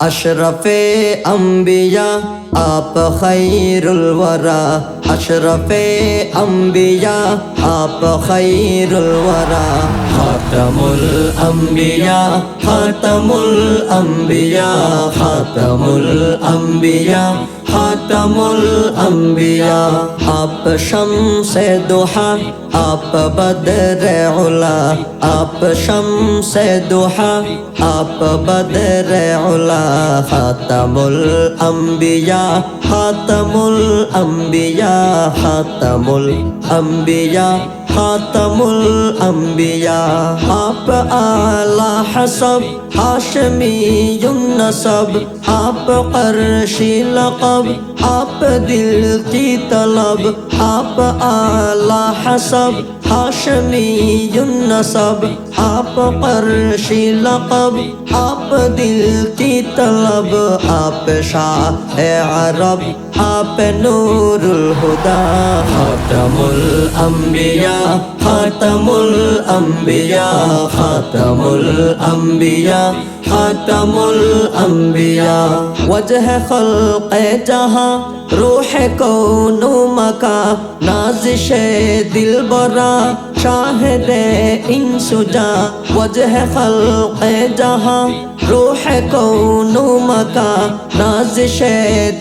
اشرفِ انبیاء آپ خیرُ الورا، اشرفِ انبیاء آپ خیرُ الورا، خاتم الانبیاء خاتم الانبیاء خاتم الانبیاء خاتم الانبیاء، آپ شمس ضحیٰ آپ بدر علا، آپ شمس ضحیٰ آپ بدر علا، خاتم الانبیاء خاتم الانبیاء خاتم الانبیاء خاتم الانبیاء، آپ اعلیٰ حسب ہاشمی النسب، آپ قرشی لقب آپ دل کی طلب، آپ اعلیٰ حسب ہاشمی النسب، آپ قرشی لقب آپ دل کی طلب، آپ شاہ عرب آپ نور الہدی، خاتم الانبیاء خاتم الانبیاء خاتم الانبیاء خاتم الانبیاء، وجہ خلق جہاں روح کون و مکان نازش دلبرا شاہد انس و جاں، وجہ خلق جہاں روح کون و مکان نازش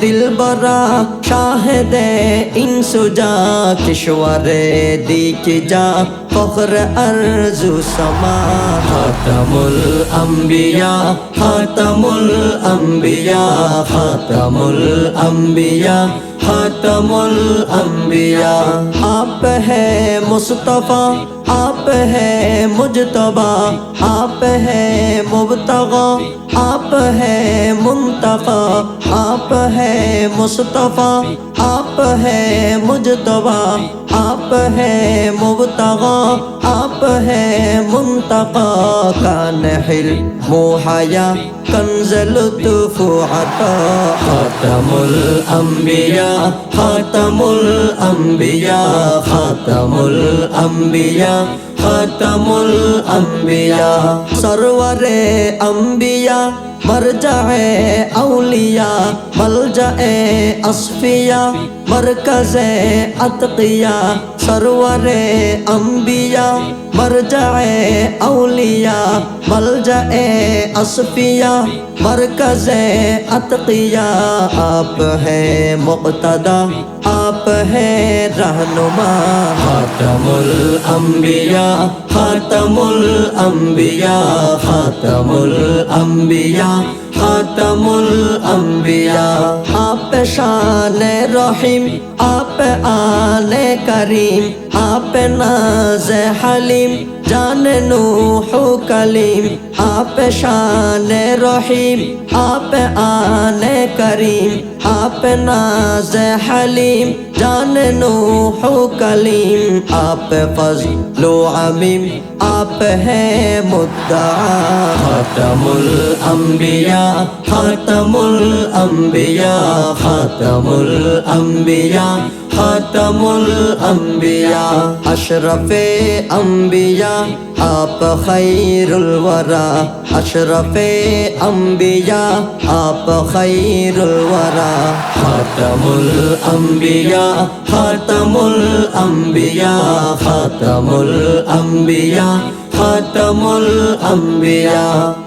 دلبرا شاہد انس و جاں، کشور دی کی جاں فخر ارض و سما، خاتم الانبیاء خاتم الانبیاء خاتم الانبیاء خاتم الانبیاء، آپ ہے مصطفیٰ آپ ہے مجتبیٰ آپ ہے مبتغی آپ ہے منتقی، آپ ہے مصطفیٰ آپ ہے مجتبیٰ آپ ہے مبتغی آپ ہے منتقی، کان حلم و حیا کنز لطف و عطا، خاتم الانبیاء خاتم الانبیاء خاتم الانبیاء خاتم الانبیاء، سرور انبیاء مرجع اولیاء ملجأ اصفیاء مرکز اتقیاء، سرور انبیاء مرجع اولیاء ملجأ اصفیاء مرکز اتقیاء، آپ ہیں مقتدی آپ ہیں رہنما، خاتم الانبیاء خاتم الانبیاء خاتم الانبیاء خاتم الانبیاء، آپ شان رحیم آپ آن کریم آپ ناز حلیم جان نوح و کلیم، آپ شان رحیم آپ آن کریم آپ ناز حلیم جان نوح و کلیم، آپ فضل و عمیم آپ ہیں مدعا، خاتم الانبیاء خاتم الانبیاء خاتم الانبیاء خاتم الانبیاء، اشرف انبیاء آپ خیر الورا، اشرف انبیاء آپ خیر الورا، خاتم الانبیاء خاتم الانبیاء خاتم الانبیاء خاتم الانبیاء۔